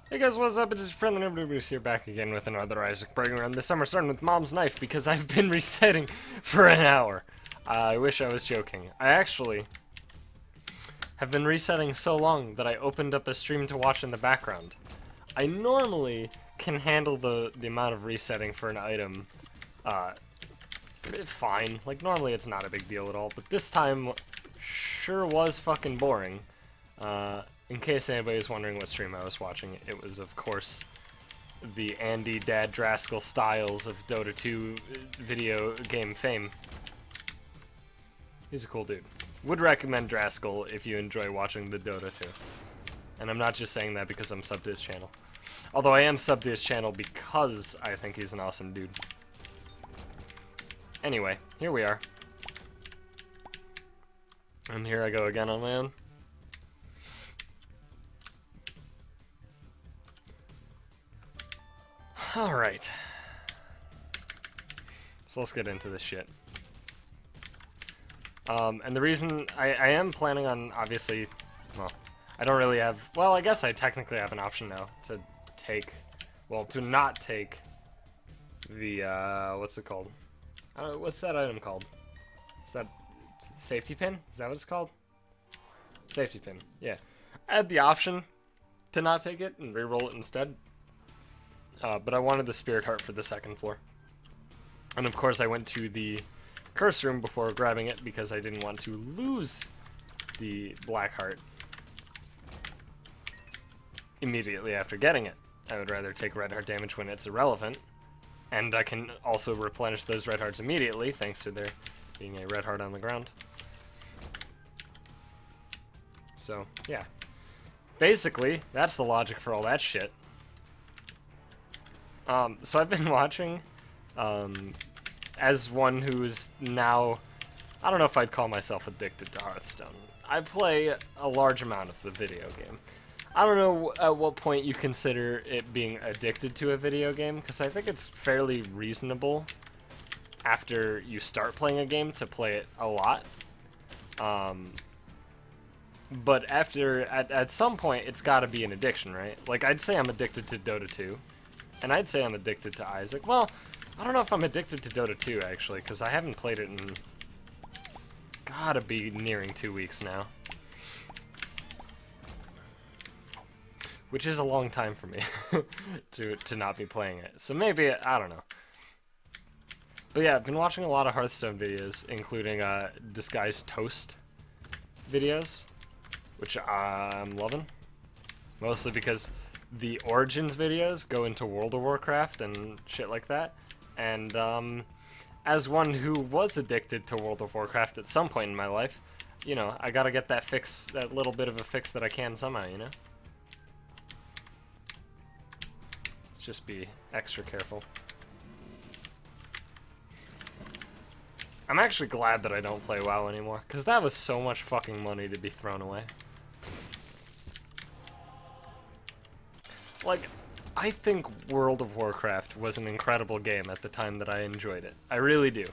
Hey guys, what's up? It's your friend the Noob here, back again with another Isaac breaking around this summer, starting with Mom's Knife because I've been resetting for an hour. I wish I was joking. I actually have been resetting so long that I opened up a stream to watch in the background. I normally can handle the amount of resetting for an item fine. Like, normally it's not a big deal at all, but this time sure was fucking boring. In case anybody's wondering what stream I was watching, it was, of course, the Andy Dad Draskell Styles of Dota 2 video game fame. He's a cool dude. Would recommend Draskell if you enjoy watching the Dota 2. And I'm not just saying that because I'm subbed to his channel. Although I am subbed to his channel because I think he's an awesome dude. Anyway, here we are. And here I go again on my own. Alright. So let's get into this shit. And the reason I am planning on, obviously, well, I don't really have, well, I guess I technically have an option now to take, well, to not take the, what's it called? What's that item called? Is that safety pin? Is that what it's called? Safety pin, yeah. I had the option to not take it and reroll it instead. But I wanted the Spirit Heart for the second floor. And of course I went to the Curse Room before grabbing it because I didn't want to lose the Black Heart immediately after getting it. I would rather take Red Heart damage when it's irrelevant. And I can also replenish those Red Hearts immediately thanks to there being a Red Heart on the ground. So, yeah. Basically, that's the logic for all that shit. So I've been watching, as one who's now, I don't know if I'd call myself addicted to Hearthstone. I play a large amount of the video game. I don't know at what point you consider it being addicted to a video game, because I think it's fairly reasonable after you start playing a game to play it a lot. But at some point, it's gotta be an addiction, right? Like, I'd say I'm addicted to Dota 2. And I'd say I'm addicted to Isaac. Well, I don't know if I'm addicted to Dota 2, actually, because I haven't played it in... gotta be nearing 2 weeks now. Which is a long time for me to not be playing it. So maybe, I don't know. But yeah, I've been watching a lot of Hearthstone videos, including Disguised Toast videos, which I'm loving. Mostly because the Origins videos go into World of Warcraft and shit like that, and as one who was addicted to World of Warcraft at some point in my life, you know, I gotta get that fix, that little bit of a fix that I can somehow, you know? Let's just be extra careful. I'm actually glad that I don't play WoW anymore, because that was so much fucking money to be thrown away. Like, I think World of Warcraft was an incredible game at the time that I enjoyed it. I really do.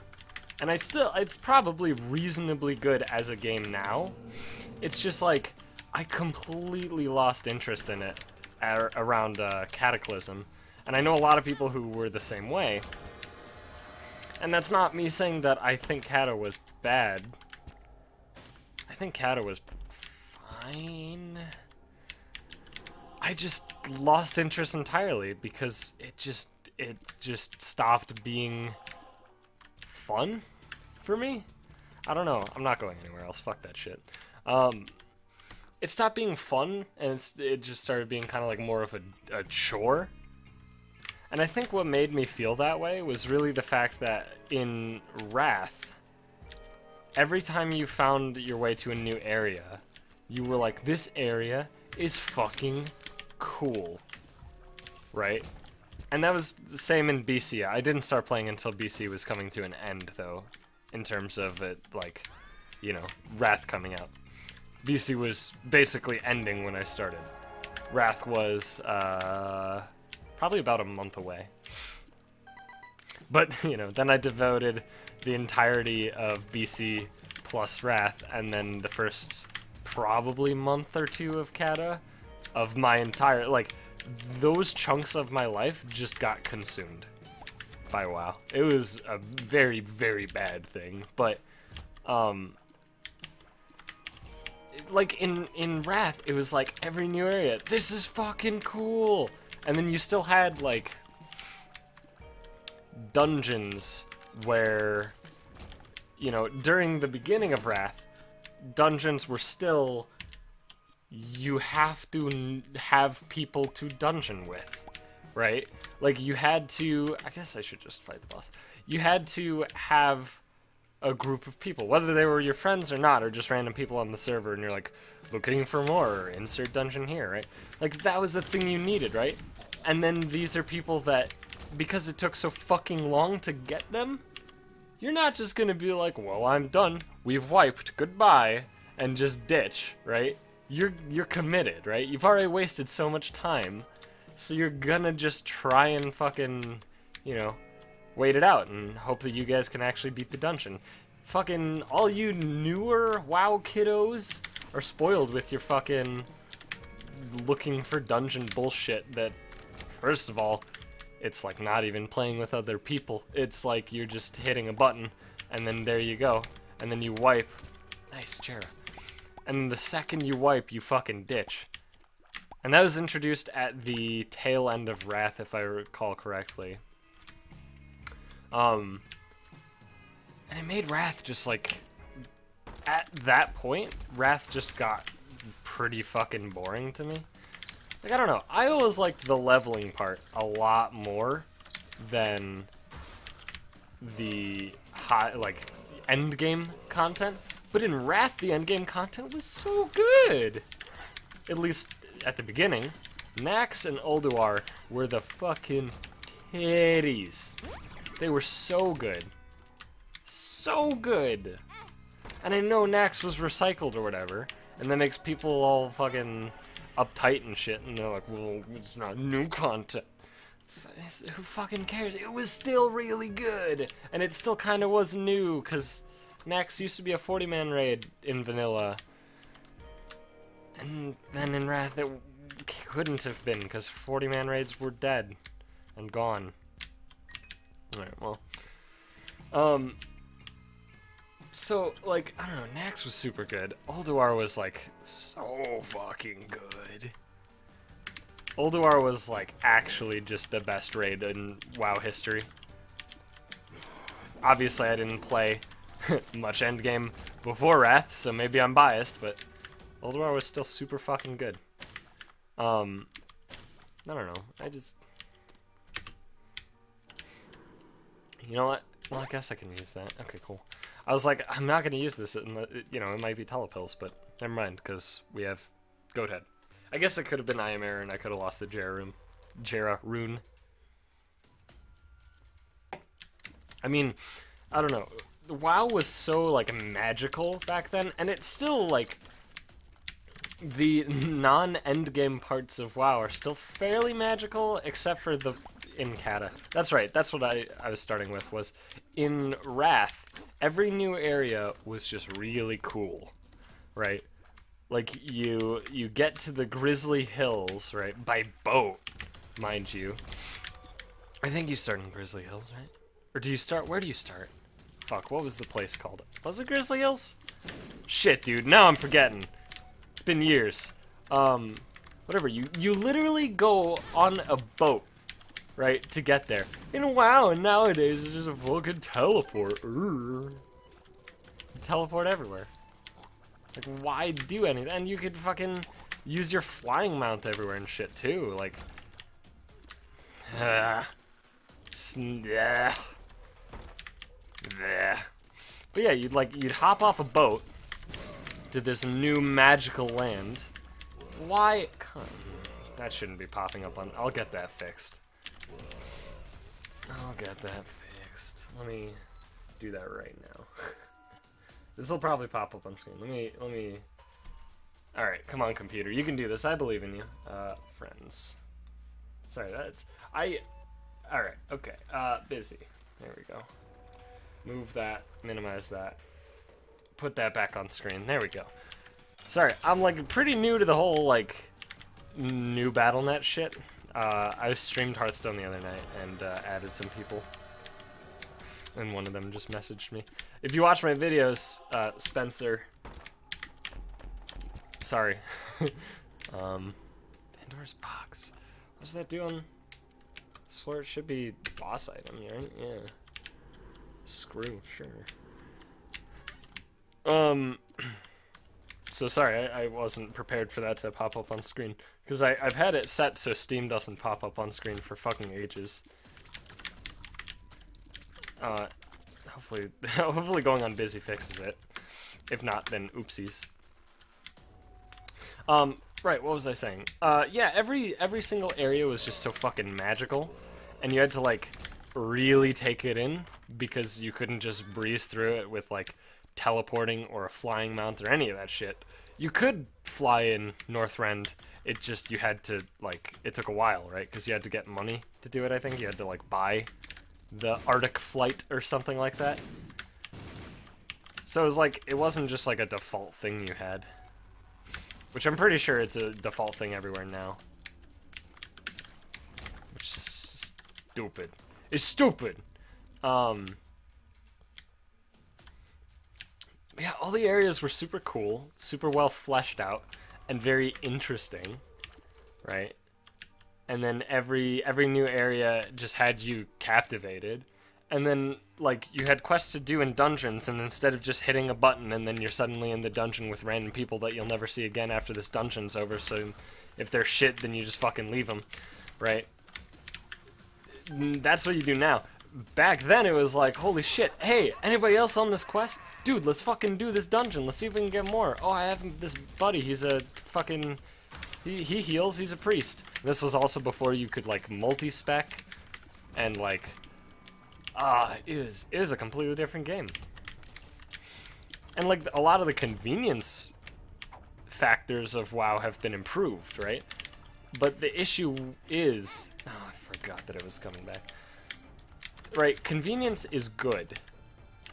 And it's probably reasonably good as a game now. It's just like, I completely lost interest in it around Cataclysm. And I know a lot of people who were the same way. And that's not me saying that I think Cata was bad. I think Cata was fine. I just lost interest entirely because it just stopped being fun for me. I don't know. I'm not going anywhere else. Fuck that shit. It stopped being fun, and it just started being kind of like more of a chore. And I think what made me feel that way was really the fact that in Wrath, every time you found your way to a new area, you were like, this area is fucking cool, right? And that was the same in BC. I didn't start playing until BC was coming to an end, though, in terms of it, like, you know, Wrath coming out. BC was basically ending when I started. Wrath was, probably about a month away. But, you know, then I devoted the entirety of BC plus Wrath, and then the first probably month or two of Cata, of my entire, like, those chunks of my life just got consumed by WoW. It was a very, very bad thing, but, like, in Wrath, it was like, every new area, this is fucking cool! And then you still had, like, dungeons where, you know, during the beginning of Wrath, dungeons were still, you have to have people to dungeon with, right? Like, you had to, I guess I should just fight the boss. You had to have a group of people, whether they were your friends or not, or just random people on the server, and you're like, looking for more, insert dungeon here, right? Like, that was the thing you needed, right? And then these are people that, because it took so fucking long to get them, you're not just gonna be like, well, I'm done, we've wiped, goodbye, and just ditch, right? You're committed, right? You've already wasted so much time, so you're gonna just try and fucking, you know, wait it out and hope that you guys can actually beat the dungeon. Fucking all you newer WoW kiddos are spoiled with your fucking looking for dungeon bullshit that, first of all, it's like not even playing with other people. It's like you're just hitting a button, and then there you go. And then you wipe. Nice, Jera. And the second you wipe, you fucking ditch. And that was introduced at the tail end of Wrath, if I recall correctly. And it made Wrath just like, at that point, Wrath just got pretty fucking boring to me. Like, I don't know, I always liked the leveling part a lot more than the like, endgame content. But in Wrath, the endgame content was so good! At least at the beginning. Nax and Ulduar were the fucking titties. They were so good. So good! And I know Nax was recycled or whatever, and that makes people all fucking uptight and shit, and they're like, well, it's not new content. Who fucking cares? It was still really good! And it still kinda was new, because Nax used to be a 40-man raid in vanilla. And then in Wrath it couldn't have been, because 40-man raids were dead and gone. Alright, well. So, like, I don't know, Nax was super good. Ulduar was, like, so fucking good. Ulduar was, like, actually just the best raid in WoW history. Obviously, I didn't play much endgame before Wrath, so maybe I'm biased, but Ulduar was still super fucking good. I don't know, I just... You know what? Well, I guess I can use that. Okay, cool. I was like, I'm not gonna use this, you know, it might be telepills, but never mind, because we have Goathead. I guess it could have been I Am Air, and I could have lost the Jera rune. I mean, I don't know. WoW was so, like, magical back then, and it's still, like, the non-endgame parts of WoW are still fairly magical, except for the Incata. That's right, that's what I was starting with, was in Wrath, every new area was just really cool, right? Like, you get to the Grizzly Hills, right, by boat, mind you. I think you start in Grizzly Hills, right? Or do you start, where do you start? Fuck, what was the place called? Was it Grizzly Hills? Shit, dude, now I'm forgetting. It's been years. Whatever, you literally go on a boat, right, to get there. And WoW, and nowadays, it's just a fucking teleport. Teleport everywhere. Like, why do anything? And you could fucking use your flying mount everywhere and shit, too. Like, but yeah, you'd hop off a boat to this new magical land. Why? That shouldn't be popping up on. I'll get that fixed. I'll get that fixed. Let me do that right now. This will probably pop up on screen. Let me. All right, come on, computer. You can do this. I believe in you. Friends. Sorry, that's All right. Okay. Busy. There we go. Move that. Minimize that. Put that back on screen. There we go. Sorry, I'm like pretty new to the whole like new BattleNet shit. I streamed Hearthstone the other night and added some people. And one of them just messaged me. If you watch my videos, Spencer... Sorry. Pandora's box. What's that doing? This floor should be boss item, right? Yeah. Screw, sure. So sorry, I wasn't prepared for that to pop up on screen. Because I've had it set so Steam doesn't pop up on screen for fucking ages. Hopefully going on busy fixes it. If not, then oopsies. Right, what was I saying? Yeah, every single area was just so fucking magical, and you had to, like, really take it in, because you couldn't just breeze through it with, like, teleporting or a flying mount or any of that shit. You could fly in Northrend, it just, you had to, like, it took a while, right? Because you had to get money to do it, I think. You had to, like, buy the Arctic Flight or something like that. So it was like, it wasn't just, like, a default thing you had. Which I'm pretty sure it's a default thing everywhere now. Which is stupid. It's stupid! Yeah, all the areas were super cool, super well fleshed out, and very interesting, right? And then every new area just had you captivated. And then, like, you had quests to do in dungeons, and instead of just hitting a button and then you're suddenly in the dungeon with random people that you'll never see again after this dungeon's over, so if they're shit, then you just fucking leave them, right? That's what you do now. Back then, it was like, holy shit, hey, anybody else on this quest? Dude, let's fucking do this dungeon, let's see if we can get more. Oh, I have this buddy, he's a fucking... He heals, he's a priest. This was also before you could, like, multi-spec, and, like... it is a completely different game. And, like, a lot of the convenience factors of WoW have been improved, right? But the issue is... Oh, I forgot that it was coming back. Right, convenience is good,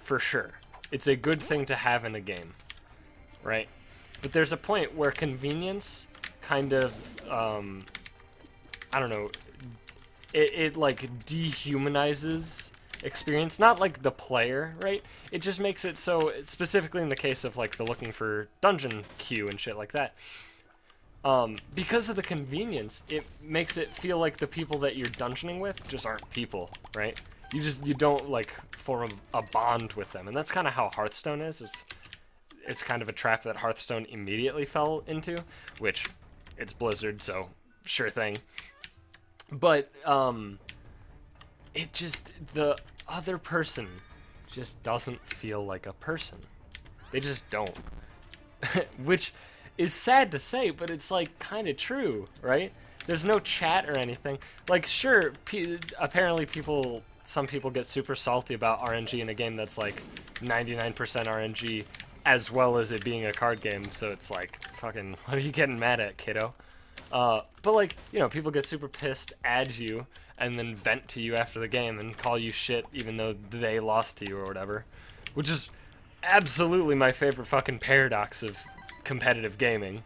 for sure. It's a good thing to have in a game, right? But there's a point where convenience kind of, I don't know, it like dehumanizes experience, not like the player, right? It just makes it so, specifically in the case of like the looking for dungeon queue and shit like that, because of the convenience, it makes it feel like the people that you're dungeoning with just aren't people, right? You don't like form a bond with them, and that's kind of how Hearthstone is. It's kind of a trap that Hearthstone immediately fell into, which it's Blizzard, so sure thing. But it just, the other person just doesn't feel like a person. They just don't. Which is sad to say, but it's like kind of true, right? There's no chat or anything. Like, sure, apparently some people get super salty about RNG in a game that's like 99% RNG, as well as it being a card game, so it's like, fucking, what are you getting mad at, kiddo? But like, you know, people get super pissed, add you, and then vent to you after the game and call you shit even though they lost to you or whatever. Which is absolutely my favorite fucking paradox of competitive gaming.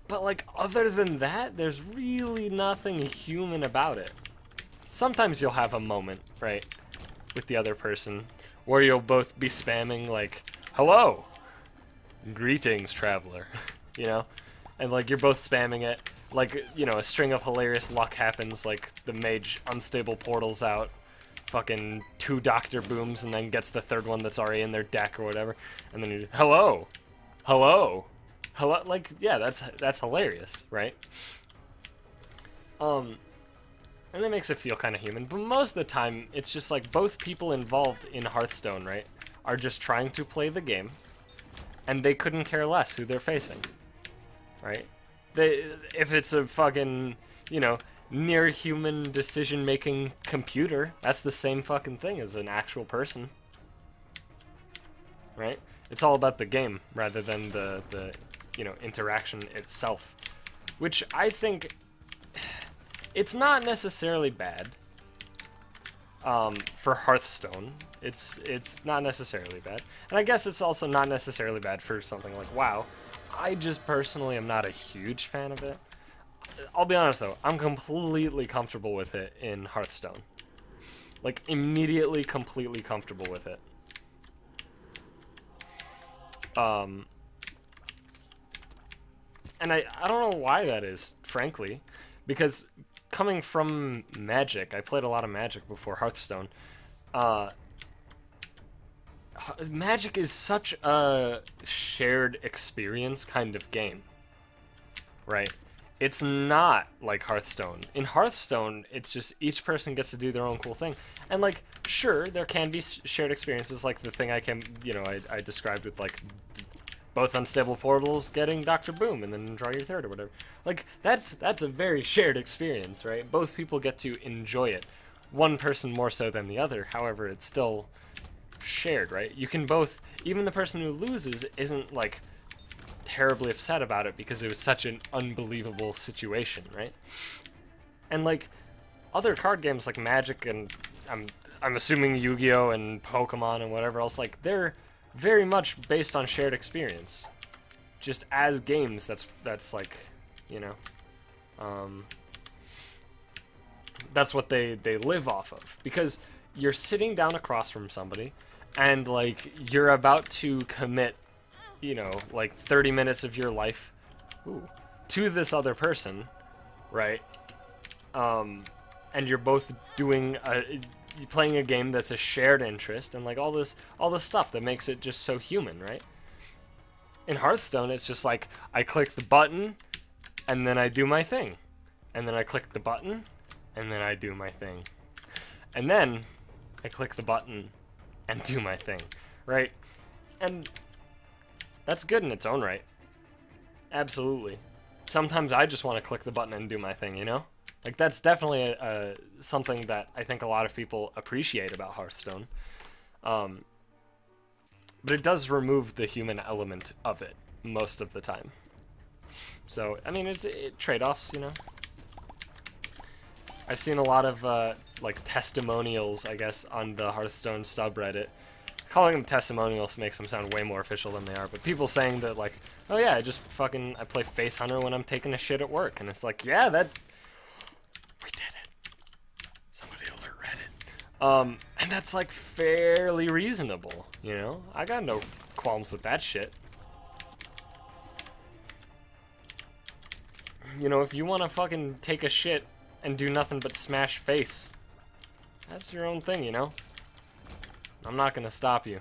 But like, other than that, there's really nothing human about it. Sometimes you'll have a moment, right, with the other person, where you'll both be spamming like, hello, greetings, traveler, you know? And like, you're both spamming it, like, you know, a string of hilarious luck happens, like the mage unstable portals out, fucking 2 Doctor Booms, and then gets the 3rd one that's already in their deck or whatever, and then you hello, hello, hello, like, yeah, that's hilarious, right? And that makes it feel kind of human, but most of the time, it's just like both people involved in Hearthstone, right, are just trying to play the game, and they couldn't care less who they're facing, right? If it's a fucking, you know, near-human decision-making computer, that's the same fucking thing as an actual person, right? It's all about the game rather than the you know, interaction itself, which I think it's not necessarily bad for Hearthstone. It's not necessarily bad, and I guess it's also not necessarily bad for something like WoW. I just personally am not a huge fan of it. I'll be honest though, I'm completely comfortable with it in Hearthstone. Like, immediately completely comfortable with it. And I don't know why that is, frankly. Because coming from Magic, I played a lot of Magic before Hearthstone. Magic is such a shared experience kind of game, right? It's not like Hearthstone. In Hearthstone, it's just each person gets to do their own cool thing. And, like, sure, there can be shared experiences, like the thing I described with, like, both Unstable Portals getting Dr. Boom and then draw your third or whatever. Like, that's a very shared experience, right? Both people get to enjoy it. One person more so than the other, however, it's still shared, right? You can both, even the person who loses isn't, like, terribly upset about it because it was such an unbelievable situation, right? And, like, other card games like Magic and I'm assuming Yu-Gi-Oh! And Pokemon and whatever else, like, they're very much based on shared experience. Just as games, that's like, you know, that's what they live off of. Because you're sitting down across from somebody, and, like, you're about to commit, you know, like 30 minutes of your life to this other person, right? And you're both doing playing a game that's a shared interest, and like all this stuff that makes it just so human, right? In Hearthstone, it's just like I click the button, and then I do my thing, and then I click the button, and then I do my thing, and then I click the button and do my thing, right? And that's good in its own right. Absolutely. Sometimes I just want to click the button and do my thing, you know? Like, that's definitely something that I think a lot of people appreciate about Hearthstone. But it does remove the human element of it most of the time. So, I mean, it's trade-offs, you know? I've seen a lot of, like, testimonials, I guess, on the Hearthstone subreddit. Calling them testimonials makes them sound way more official than they are, but people saying that, like, oh yeah, I play Face Hunter when I'm taking a shit at work, and it's like, yeah, we did it. Somebody alert Reddit. And that's, like, fairly reasonable, you know? I got no qualms with that shit. You know, if you want to fucking take a shit and do nothing but smash face, that's your own thing, you know? I'm not gonna stop you.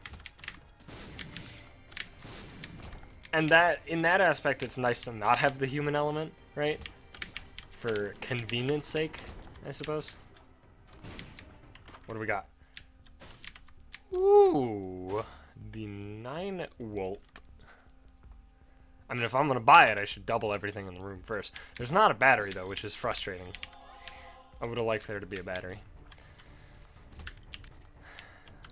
And in that aspect, it's nice to not have the human element, right? For convenience sake, I suppose. What do we got? Ooh, the 9-volt. I mean, if I'm gonna buy it, I should double everything in the room first. There's not a battery, though, which is frustrating. I would have liked there to be a battery.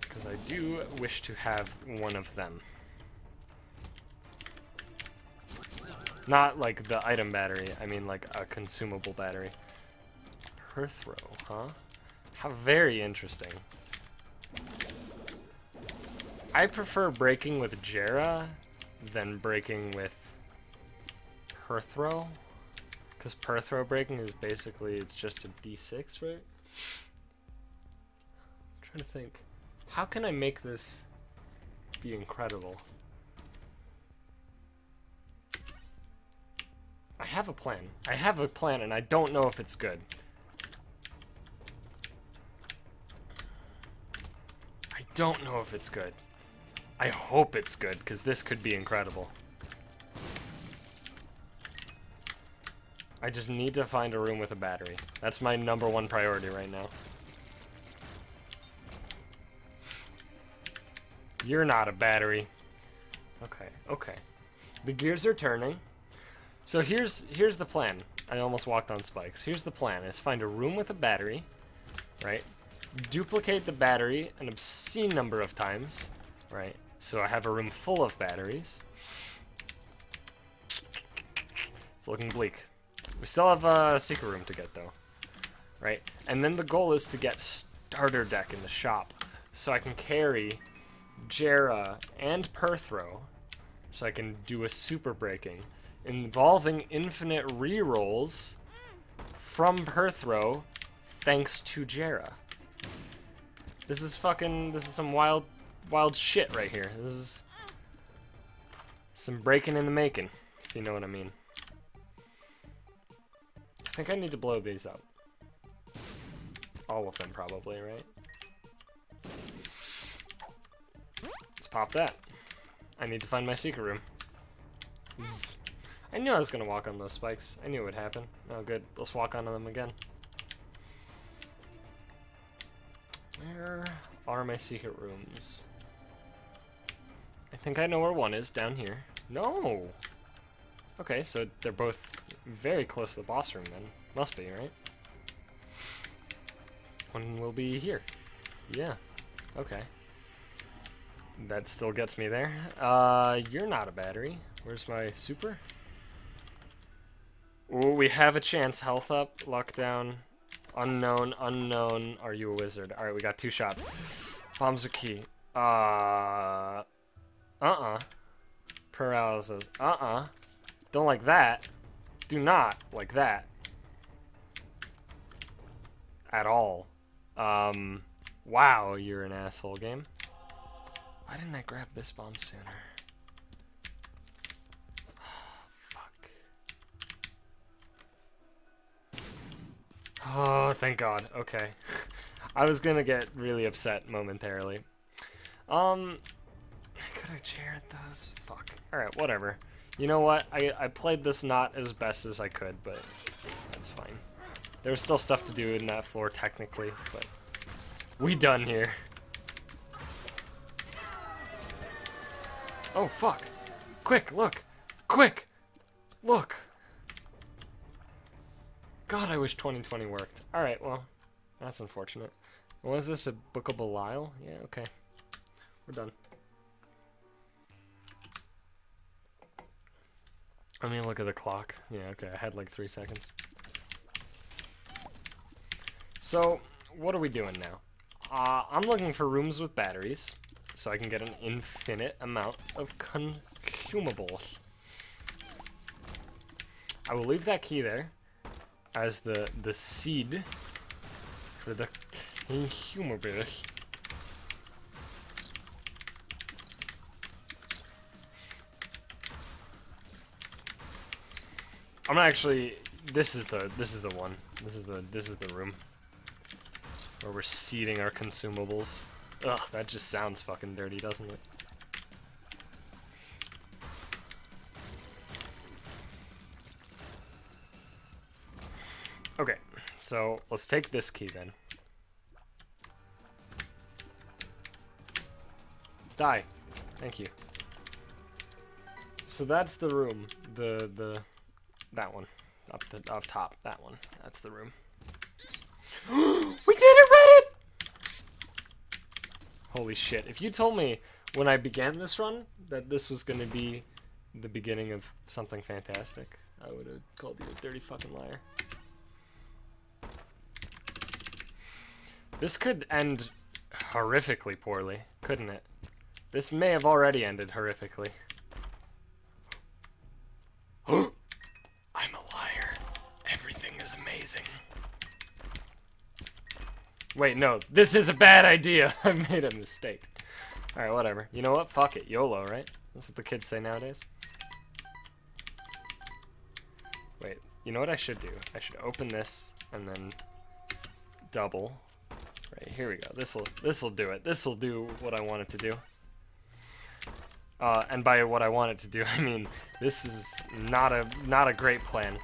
Because I do wish to have one of them. Not like the item battery, I mean like a consumable battery. Hearthrow, huh? How very interesting. I prefer breaking with Jera than breaking with Hearthrow. Because Hearthrow breaking is basically, it's just a D6, right? I'm trying to think. How can I make this be incredible? I have a plan. I have a plan, and I don't know if it's good. I don't know if it's good. I hope it's good, because this could be incredible. I just need to find a room with a battery. That's my #1 priority right now. You're not a battery. Okay, okay. The gears are turning. So here's the plan. I almost walked on spikes. Here's the plan, is find a room with a battery, right? Duplicate the battery an obscene number of times, right? So I have a room full of batteries. It's looking bleak. We still have a secret room to get, though, right? And then the goal is to get starter deck in the shop, so I can carry Jera and Hearthrow, so I can do a super breaking involving infinite rerolls from Perthrow, thanks to Jera. This is some wild shit right here. This is some breaking in the making, if you know what I mean. I think I need to blow these up. All of them, probably, right? Let's pop that. I need to find my secret room. Zzz. I knew I was gonna walk on those spikes. I knew it would happen. Oh, good. Let's walk onto them again. Where are my secret rooms? I think I know where one is, down here. No! Okay, so they're both very close to the boss room then. Must be, right? One will be here. Yeah. Okay. That still gets me there. You're not a battery. Where's my super? Ooh, we have a chance. Health up, luck down. Unknown, unknown. Are you a wizard? Alright, we got 2 shots. Bombs are key. Paralysis. Don't like that. Do not like that. At all. Wow, you're an asshole, game. Why didn't I grab this bomb sooner? Oh, thank God. Okay. I was gonna get really upset momentarily. Could I chair those? Fuck. Alright, whatever. You know what? I played this not as best as I could, but that's fine. There was still stuff to do in that floor, technically, but we done here. Oh, fuck. Quick, look. Quick! Look! God, I wish 2020 worked. Alright, well, that's unfortunate. Was this a Book of Belial? Yeah, okay. We're done. Let me look at the clock. Yeah, okay, I had like 3 seconds. So, what are we doing now? I'm looking for rooms with batteries, so I can get an infinite amount of consumables. I will leave that key there as the seed for the consumables. I'm actually. This is the one. This is the room where we're seeding our consumables. Ugh, that just sounds fucking dirty, doesn't it? Okay, so let's take this key then. Die. Thank you. So that's the room. That one. Up top. That one. That's the room. We did it, Reddit! Holy shit. If you told me when I began this run that this was gonna be the beginning of something fantastic, I would have called you a dirty fucking liar. This could end horrifically poorly, couldn't it? This may have already ended horrifically. I'm a liar. Everything is amazing. Wait, no. This is a bad idea. I made a mistake. Alright, whatever. You know what? Fuck it. YOLO, right? That's what the kids say nowadays. Wait. You know what I should do? I should open this and then double. Right, here we go. This'll do it. This'll do what I want it to do. And by what I want it to do, I mean this is not a great plan.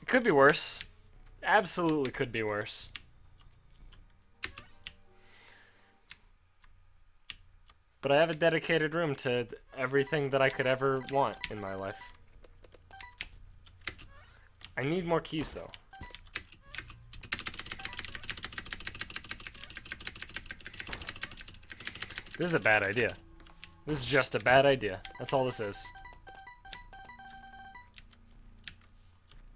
It could be worse. Absolutely could be worse. But I have a dedicated room to everything that I could ever want in my life. I need more keys though. This is a bad idea. This is just a bad idea. That's all this is.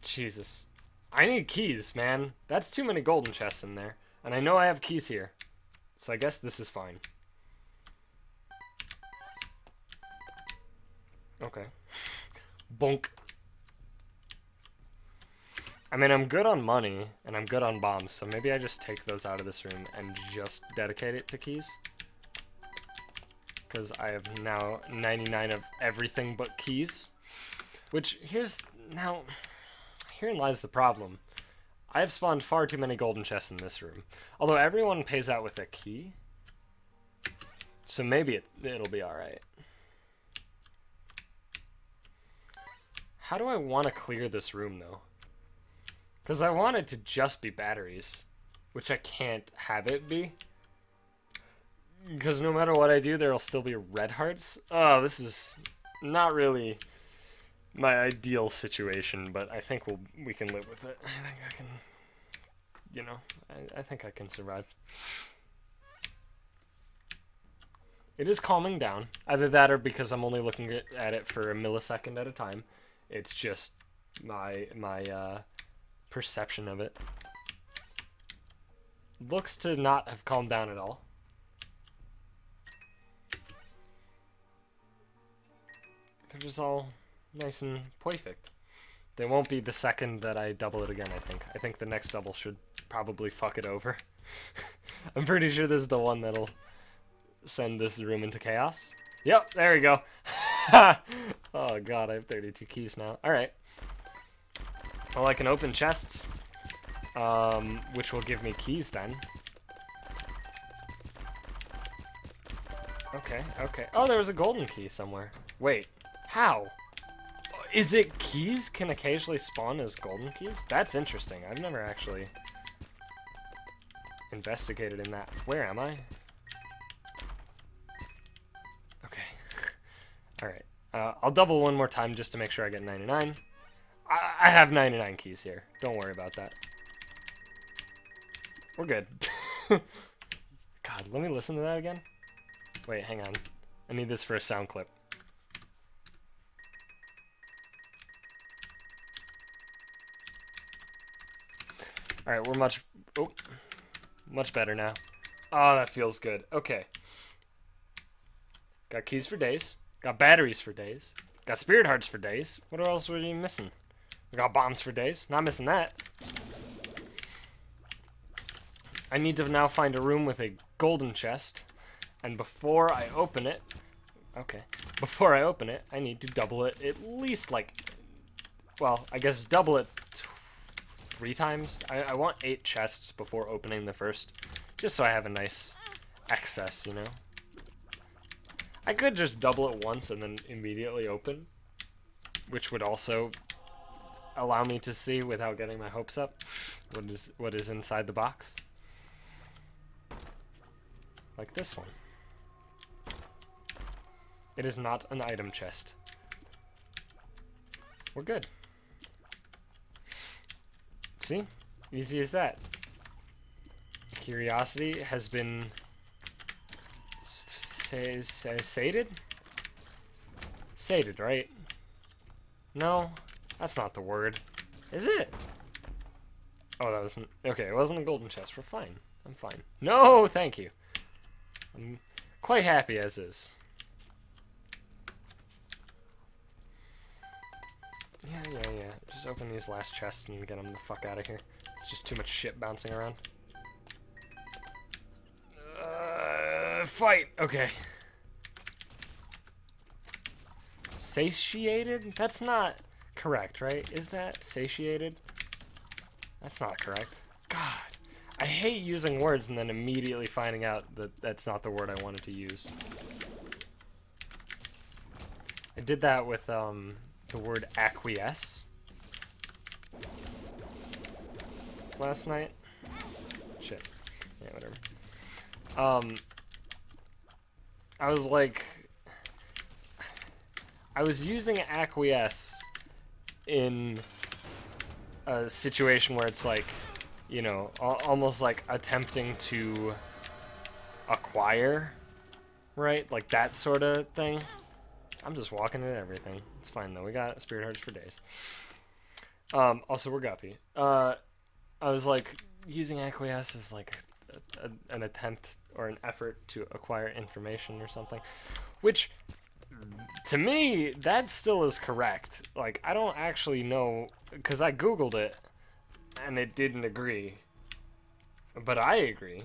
Jesus. I need keys, man. That's too many golden chests in there. And I know I have keys here. So I guess this is fine. Okay. Bonk. I mean, I'm good on money, and I'm good on bombs, so maybe I just take those out of this room and just dedicate it to keys. Because I have now 99 of everything but keys. Which, herein lies the problem. I have spawned far too many golden chests in this room. Although everyone pays out with a key. So maybe it'll be alright. How do I want to clear this room, though? Because I want it to just be batteries, which I can't have it be. Because no matter what I do, there'll still be red hearts. Oh, this is not really my ideal situation, but I think we can live with it. I think I can, you know, I think I can survive. It is calming down. Either that or because I'm only looking at it for a millisecond at a time. It's just my perception of it. Looks to not have calmed down at all. They're just all nice and perfect. They won't be the second that I double it again, I think. I think the next double should probably fuck it over. I'm pretty sure this is the one that'll send this room into chaos. Yep, there we go. Oh god, I have 32 keys now. Alright. Well, I can open chests, which will give me keys then. Okay, okay. Oh, there was a golden key somewhere. Wait, how? Is it keys can occasionally spawn as golden keys? That's interesting. I've never actually investigated in that. Where am I? Okay. Alright. I'll double one more time just to make sure I get 99. I have 99 keys here. Don't worry about that. We're good. God, let me listen to that again. Wait, hang on. I need this for a sound clip. Alright, we're much better now. Oh, that feels good. Okay. Got keys for days. Got batteries for days. Got spirit hearts for days. What else were you missing? We got bombs for days. Not missing that. I need to now find a room with a golden chest. And before I open it... Okay. Before I open it, I need to double it at least, like... Well, I guess double it 3 times. I want 8 chests before opening the first. Just so I have a nice excess, you know? I could just double it once and then immediately open. Which would also allow me to see, without getting my hopes up, what is inside the box. Like this one. It is not an item chest. We're good. See? Easy as that. Curiosity has been sated? Sated, right? No, that's not the word. Is it? Oh, that wasn't... Okay, it wasn't a golden chest. We're fine. I'm fine. No, thank you. I'm quite happy as is. Yeah. Just open these last chests and get them the fuck out of here. It's just too much shit bouncing around. Fight! Okay. Satiated? That's not correct, right? Is that satiated? That's not correct. God. I hate using words and then immediately finding out that that's not the word I wanted to use. I did that with, the word acquiesce last night. Shit. Yeah, whatever. I was like... I was using acquiesce in a situation where it's like, you know, almost like attempting to acquire, right? Like that sort of thing. I'm just walking into everything. It's fine though. We got spirit hearts for days. Also, we're guppy. I was like using acquiesce as like an attempt or an effort to acquire information or something, which to me that still is correct. Like I don't actually know because I googled it and it didn't agree. But I agree.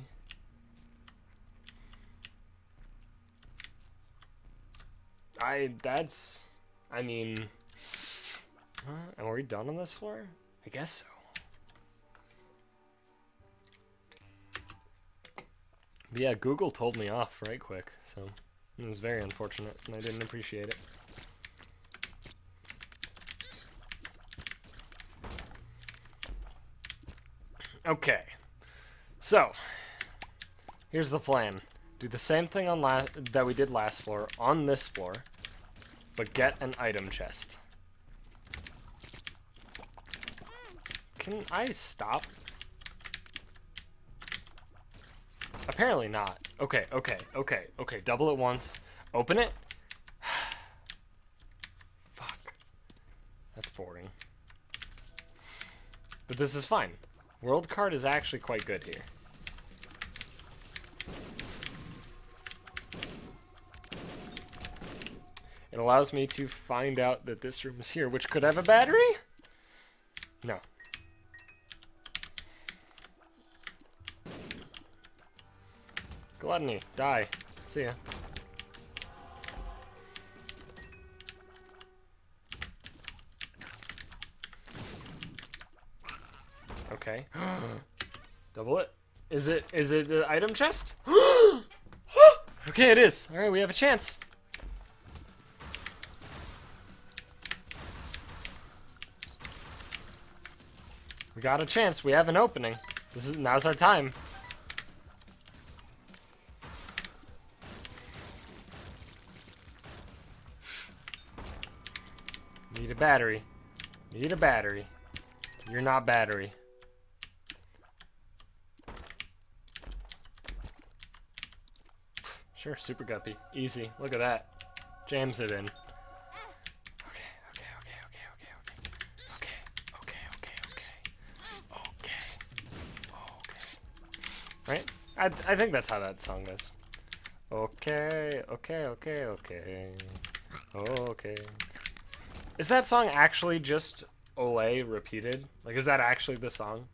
I mean... Are we done on this floor? I guess so. But yeah, Google told me off right quick, so it was very unfortunate, and I didn't appreciate it. Okay, so here's the plan. Do the same thing on that we did last floor on this floor, but get an item chest. Can I stop? Apparently not. Okay, okay, okay, okay. Double it once. Open it. Fuck. That's boring. But this is fine. World card is actually quite good here. It allows me to find out that this room is here, which could have a battery? No. Gluttony, die. See ya. Okay. Double it. Is it the item chest? Okay, it is. All right, we have a chance. We got a chance. We have an opening. Now's our time. Need a battery. Need a battery. You're not battery. Sure, super guppy. Easy. Look at that. Jams it in. Okay, okay, okay, okay, okay, okay. Okay, okay, okay, okay. Okay. Right? I think that's how that song goes. Okay, okay, okay, okay. Okay. Is that song actually just Olay repeated? Like, is that actually the song?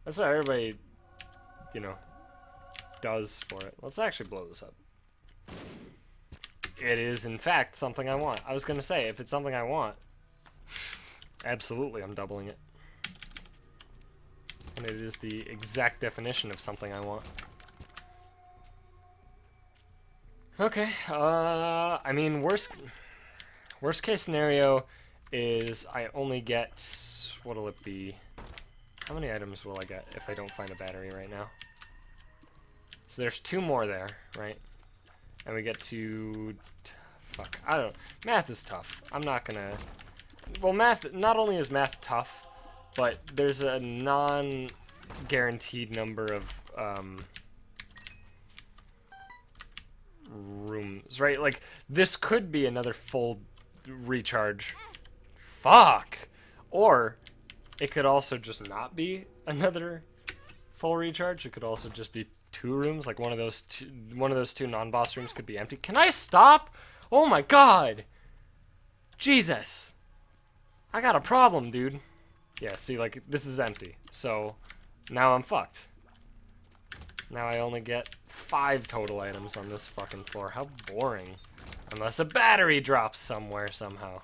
That's how everybody, you know, does for it. Let's actually blow this up. It is, in fact, something I want. I was going to say, if it's something I want, absolutely I'm doubling it. And it is the exact definition of something I want. Okay, I mean, worst case scenario is I only get, what'll it be? How many items will I get if I don't find a battery right now? So there's 2 more there, right? And we get to, fuck, I don't know. Math is tough. I'm not gonna, well, math, not only is math tough, but there's a non-guaranteed number of rooms, right? Like, this could be another full recharge. Fuck! Or it could also just not be another full recharge. It could also just be 2 rooms, like one of those two non-boss rooms could be empty. Can I stop? Oh my god! Jesus! I got a problem, dude. Yeah, see, like, this is empty. So, now I'm fucked. Now I only get 5 total items on this fucking floor. How boring. Unless a battery drops somewhere, somehow.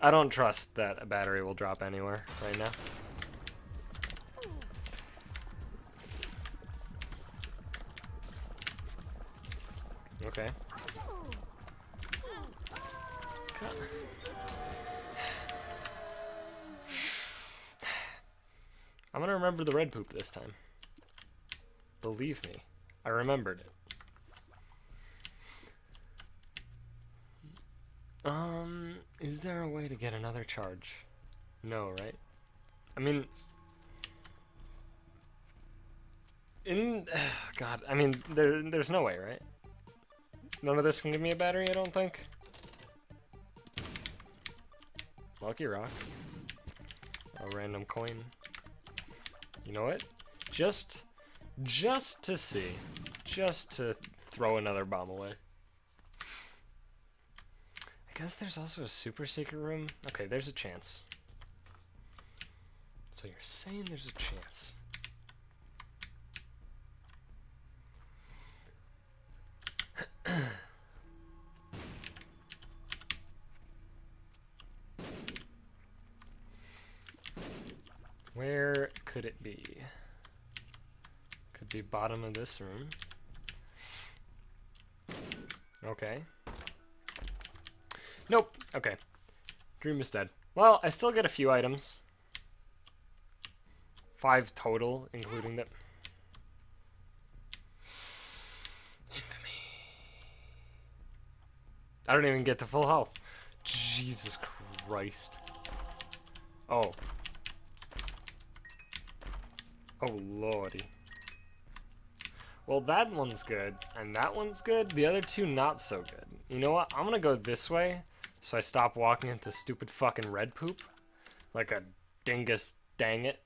I don't trust that a battery will drop anywhere right now. Okay. I'm gonna remember the red poop this time. Believe me, I remembered it. Is there a way to get another charge? No, right? I mean, God, I mean, there's no way, right? None of this can give me a battery, I don't think. Lucky rock. A random coin. You know what? Just to see. Just to throw another bomb away. I guess there's also a super secret room. Okay, there's a chance. So you're saying there's a chance. Where could it be? Could be bottom of this room. Okay. Nope. Okay. Dream is dead. Well, I still get a few items. 5 total, including the... Infamy. I don't even get to full health. Jesus Christ. Oh. Oh, lordy. Well, that one's good, and that one's good. The other two, not so good. You know what? I'm gonna go this way, so I stop walking into stupid fucking red poop. Like a dingus, dang it.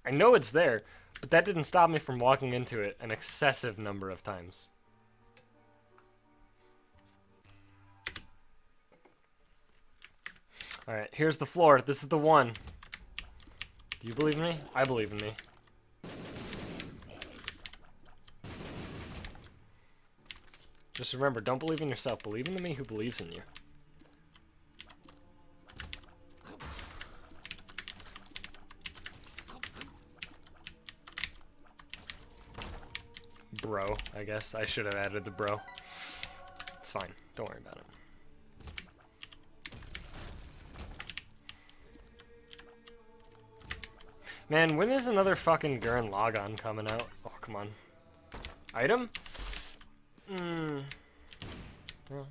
I know it's there, but that didn't stop me from walking into it an excessive number of times. Alright, here's the floor. This is the one. Do you believe in me? I believe in me. Just remember, don't believe in yourself. Believe in the me who believes in you. Bro, I guess. I should have added the bro. It's fine. Don't worry about it. Man, when is another fucking Gurren Lagann coming out? Oh, come on. Item? Well,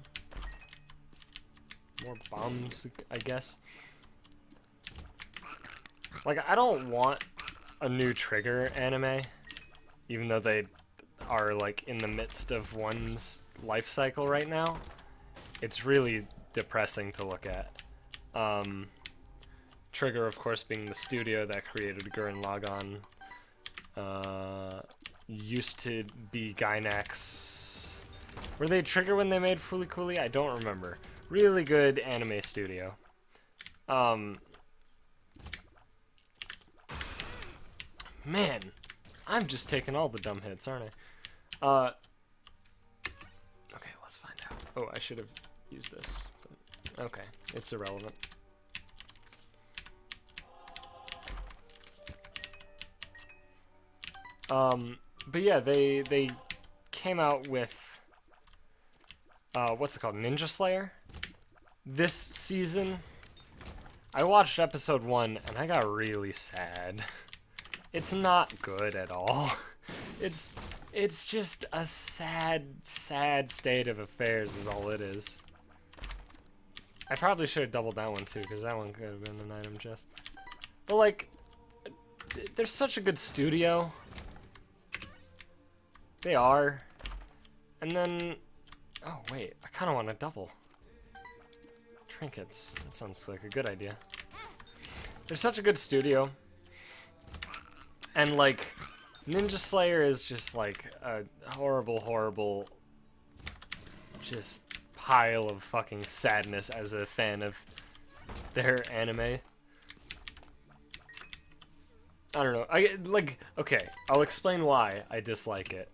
more bombs, I guess. Like, I don't want a new Trigger anime, even though they are, like, in the midst of one's life cycle right now. It's really depressing to look at. Trigger, of course, being the studio that created Gurren Lagann. Used to be Gainax. Were they Trigger when they made Fooly Cooly? I don't remember. Really good anime studio. Man, I'm just taking all the dumb hits, aren't I? Okay, let's find out. Oh, I should have used this. But okay, it's irrelevant. But yeah, they came out with, what's it called, Ninja Slayer? This season, I watched episode 1, and I got really sad. It's not good at all. It's just a sad, sad state of affairs is all it is. I probably should have doubled that one too, because that one could have been an item chest. But like, there's such a good studio. They are. And then... Oh, wait. I kind of want to double. Trinkets. That sounds like a good idea. They're such a good studio. And, like, Ninja Slayer is just, like, a horrible, horrible... just pile of fucking sadness as a fan of their anime. I don't know. Okay, I'll explain why I dislike it.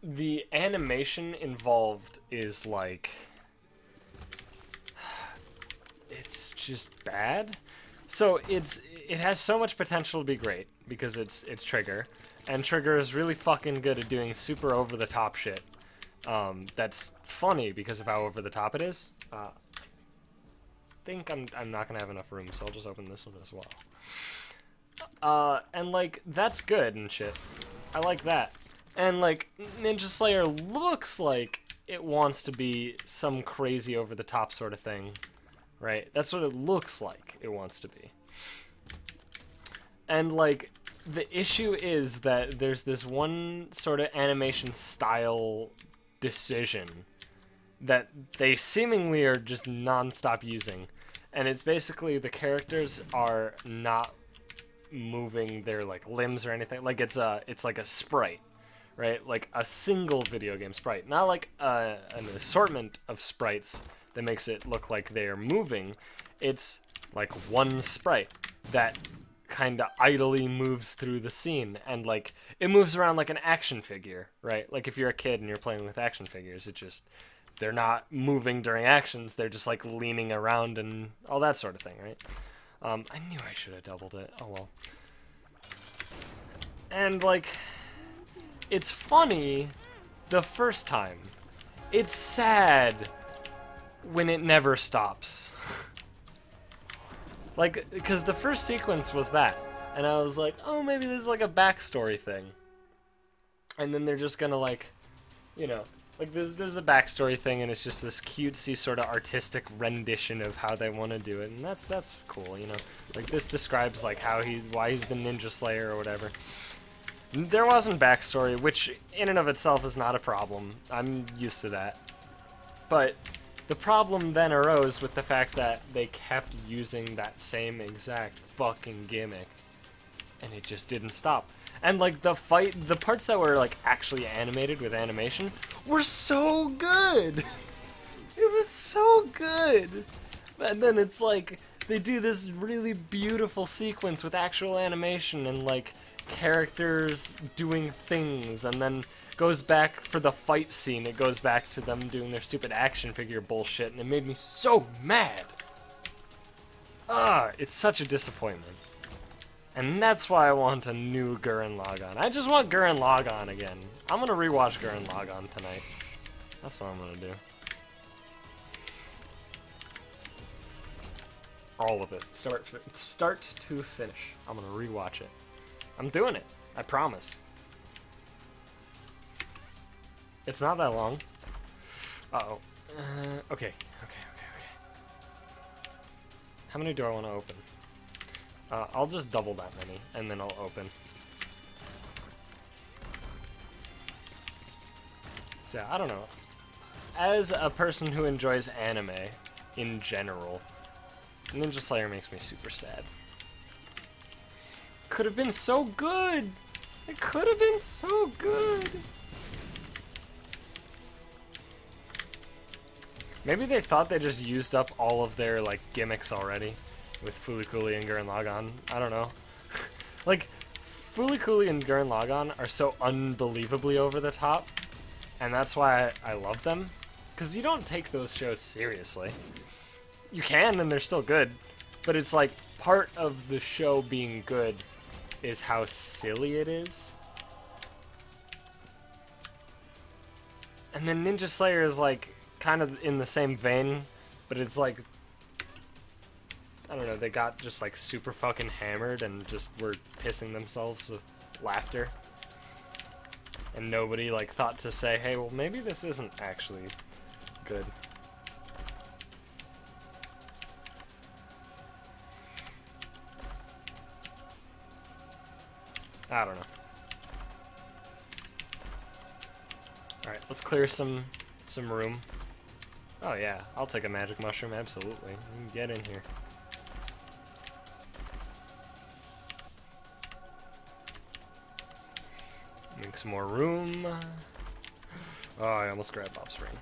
The animation involved is like, it's just bad. So it has so much potential to be great because it's Trigger, and Trigger is really fucking good at doing super over the top shit. That's funny because of how over the top it is. I think I'm not gonna have enough room, so I'll just open this one as well. And like that's good and shit. I like that. And like Ninja Slayer looks like it wants to be some crazy over the top sort of thing, right? That's what it looks like it wants to be. And like the issue is that there's this one sort of animation style decision that they seemingly are just non-stop using, and it's basically the characters are not moving their like limbs or anything. Like it's like a sprite, right? Like a single video game sprite, not like an assortment of sprites that makes it look like they are moving. It's like one sprite that kind of idly moves through the scene, and like it moves around like an action figure, right? Like if you're a kid and you're playing with action figures, it just, they're not moving during actions, they're just like leaning around and all that sort of thing, right? I knew I should have doubled it. Oh well. And like, it's funny the first time. It's sad when it never stops. Like, because the first sequence was that, and I was like, oh, maybe this is like a backstory thing. And then they're just gonna like, you know, like this is a backstory thing, and it's just this cutesy sort of artistic rendition of how they want to do it, and that's cool, you know. Like this describes like why he's the Ninja Slayer or whatever. There wasn't backstory, which in and of itself is not a problem. I'm used to that. But the problem then arose with the fact that they kept using that same exact fucking gimmick, and it just didn't stop. And like the parts that were like actually animated with animation were so good. It was so good. And then it's like they do this really beautiful sequence with actual animation and like characters doing things, and then goes back for the fight scene. It goes back to them doing their stupid action figure bullshit, and it made me so mad. It's such a disappointment. And that's why I want a new Gurren Lagann. I just want Gurren Lagann again. I'm gonna rewatch Gurren Lagann tonight. That's what I'm gonna do. All of it, start to finish. I'm gonna rewatch it. I'm doing it. I promise. It's not that long. Uh-oh. Okay. How many do I want to open? I'll just double that many, and then I'll open. So, I don't know. As a person who enjoys anime, in general, Ninja Slayer makes me super sad. Could have been so good! It could have been so good! Maybe they thought they just used up all of their, like, gimmicks already with Fooly Cooly and Gurren Lagann. I don't know. Like, Fooly Cooly and Gurren Lagann are so unbelievably over the top, and that's why I love them. Because you don't take those shows seriously. You can, and they're still good, but it's like, part of the show being good is how silly it is. And then Ninja Slayer is like kind of in the same vein, but it's like, I don't know, they got just like super fucking hammered and just were pissing themselves with laughter. And nobody like thought to say, hey, well maybe this isn't actually good. I don't know. Alright, let's clear some room. Oh yeah, I'll take a magic mushroom, absolutely. You can get in here. Make some more room. Oh, I almost grabbed Bob's Ring.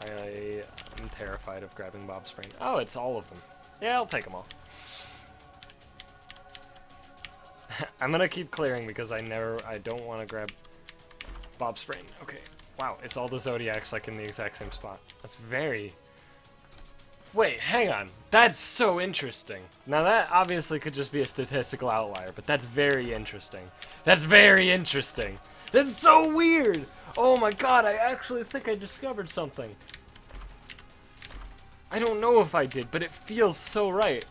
I'm terrified of grabbing Bob's Ring. Oh, it's all of them. Yeah, I'll take them all. I'm gonna keep clearing because I don't want to grab Bob's Brain. Okay, wow, it's all the Zodiacs like in the exact same spot. That's very... Wait, hang on. That's so interesting. Now that obviously could just be a statistical outlier, but that's very interesting. That's very interesting. That's so weird! Oh my god, I actually think I discovered something. I don't know if I did, but it feels so right.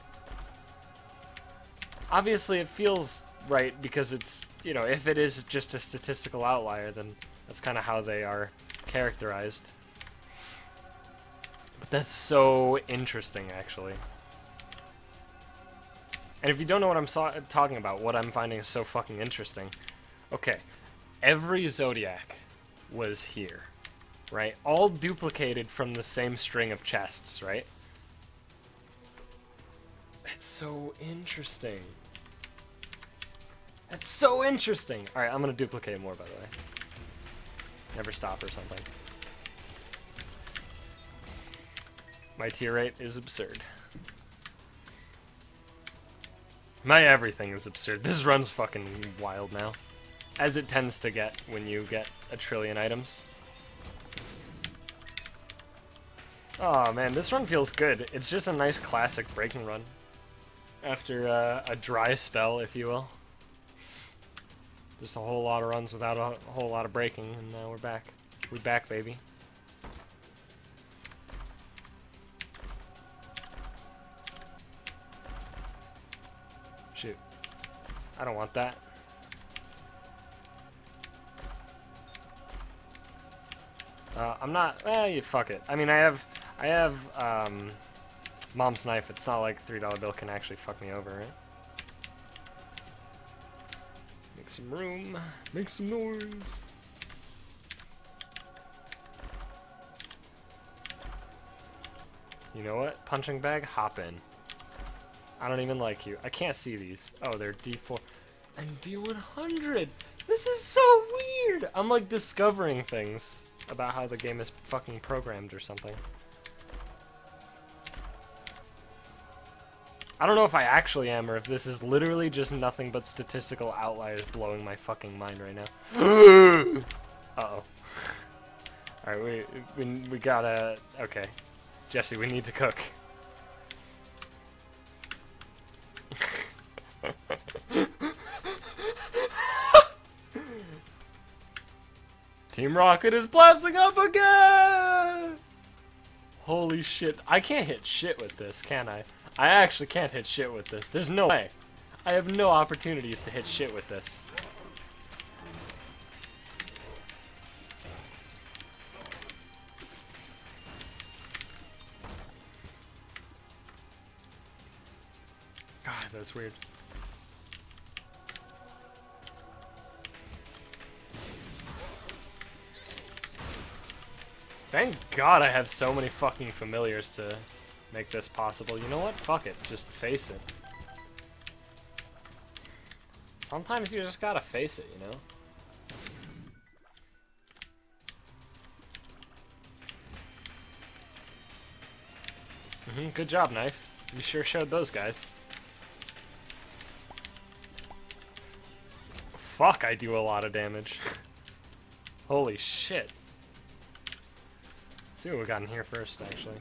Obviously it feels right because it's, you know, if it is just a statistical outlier, then that's kind of how they are characterized. But that's so interesting, actually. And if you don't know what I'm talking about, what I'm finding is so fucking interesting. Okay, every Zodiac was here, right? All duplicated from the same string of chests, right? It's so interesting. That's so interesting. Alright, I'm gonna duplicate more, by the way. Never stop or something. My tier rate is absurd. My everything is absurd. This run's fucking wild now. As it tends to get when you get a trillion items. Oh man, this run feels good. It's just a nice classic breaking run. After a dry spell, if you will. Just a whole lot of runs without a whole lot of breaking, and now we're back. We're back, baby. Shoot. I don't want that. I'm not, you fuck it. I mean, I have, Mom's Knife. It's not like $3 bill can actually fuck me over, right? Make some room. Make some noise. You know what? Punching bag, hop in. I don't even like you. I can't see these. Oh, they're D4 and D100. This is so weird. I'm like discovering things about how the game is fucking programmed or something. I don't know if I actually am or if this is literally just nothing but statistical outliers blowing my fucking mind right now. Uh-oh. Alright, we gotta... Okay. Jesse, we need to cook. Team Rocket is blasting off again! Holy shit. I can't hit shit with this, can I? I actually can't hit shit with this. There's no way. I have no opportunities to hit shit with this. God, that's weird. Thank God I have so many fucking familiars to make this possible. You know what? Fuck it. Just face it. Sometimes you just gotta face it, you know? Good job, Knife. You sure showed those guys. Fuck, I do a lot of damage. Holy shit. Let's see what we got in here first, actually.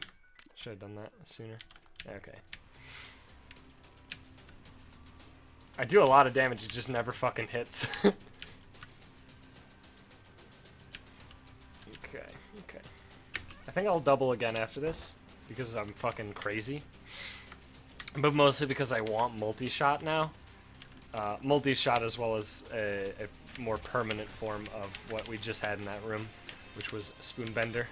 Should have done that sooner. Okay. I do a lot of damage, it just never fucking hits. Okay, okay. I think I'll double again after this, because I'm fucking crazy. But mostly because I want multi-shot now. Multi-shot as well as a more permanent form of what we just had in that room, which was Spoonbender.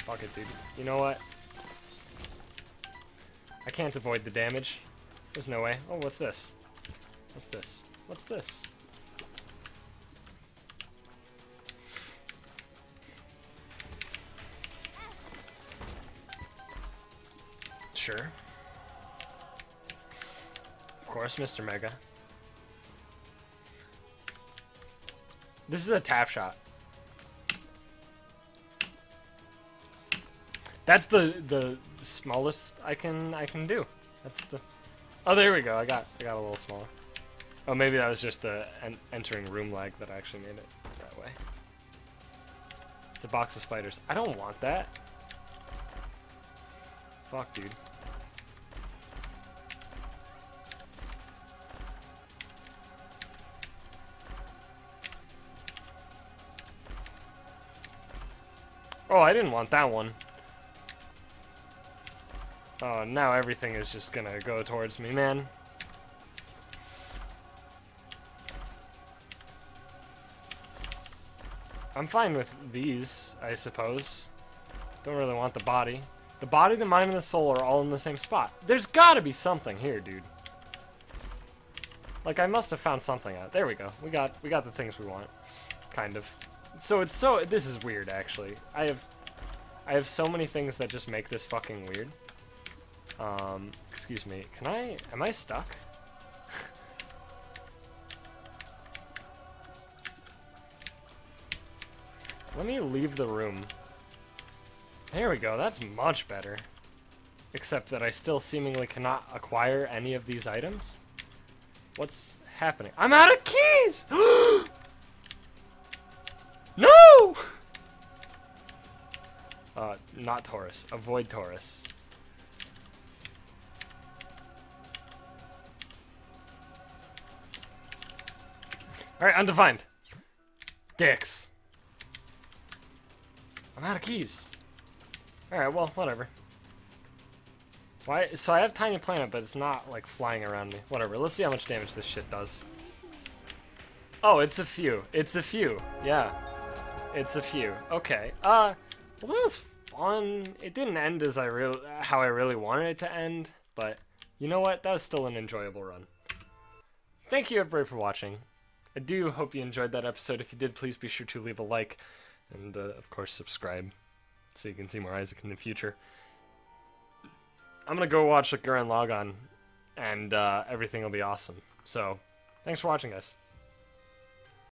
Fuck it, dude. You know what? I can't avoid the damage. There's no way. Oh, what's this? What's this? What's this? Sure. Of course, Mr. Mega. This is a tap shot. That's the smallest I can do. That's the... Oh, there we go. I got a little smaller. Oh, maybe that was just the entering room lag that actually made it that way. It's a box of spiders. I don't want that. Fuck, dude. Oh, I didn't want that one. Oh, now everything is just gonna go towards me, man. I'm fine with these, I suppose. Don't really want the body. The body, the mind, and the soul are all in the same spot. There's gotta be something here, dude. Like, I must have found something out. There we go. We got the things we want. Kind of. So it's so... This is weird, actually. I have so many things that just make this fucking weird. Excuse me. Am I stuck? Let me leave the room. There we go, that's much better. Except that I still seemingly cannot acquire any of these items. What's happening? I'm out of keys! No! Not Taurus. Avoid Taurus. Alright, undefined. Dicks. I'm out of keys. Alright, well, whatever. Why? So I have Tiny Planet, but it's not, like, flying around me. Whatever, let's see how much damage this shit does. Oh, it's a few. It's a few. Yeah. It's a few. Okay. Well, that was fun. It didn't end as how I really wanted it to end, but you know what? That was still an enjoyable run. Thank you, everybody, for watching. I do hope you enjoyed that episode. If you did, please be sure to leave a like and, of course, subscribe so you can see more Isaac in the future. I'm gonna go watch the Gurren Lagann, and everything will be awesome. So, thanks for watching, guys.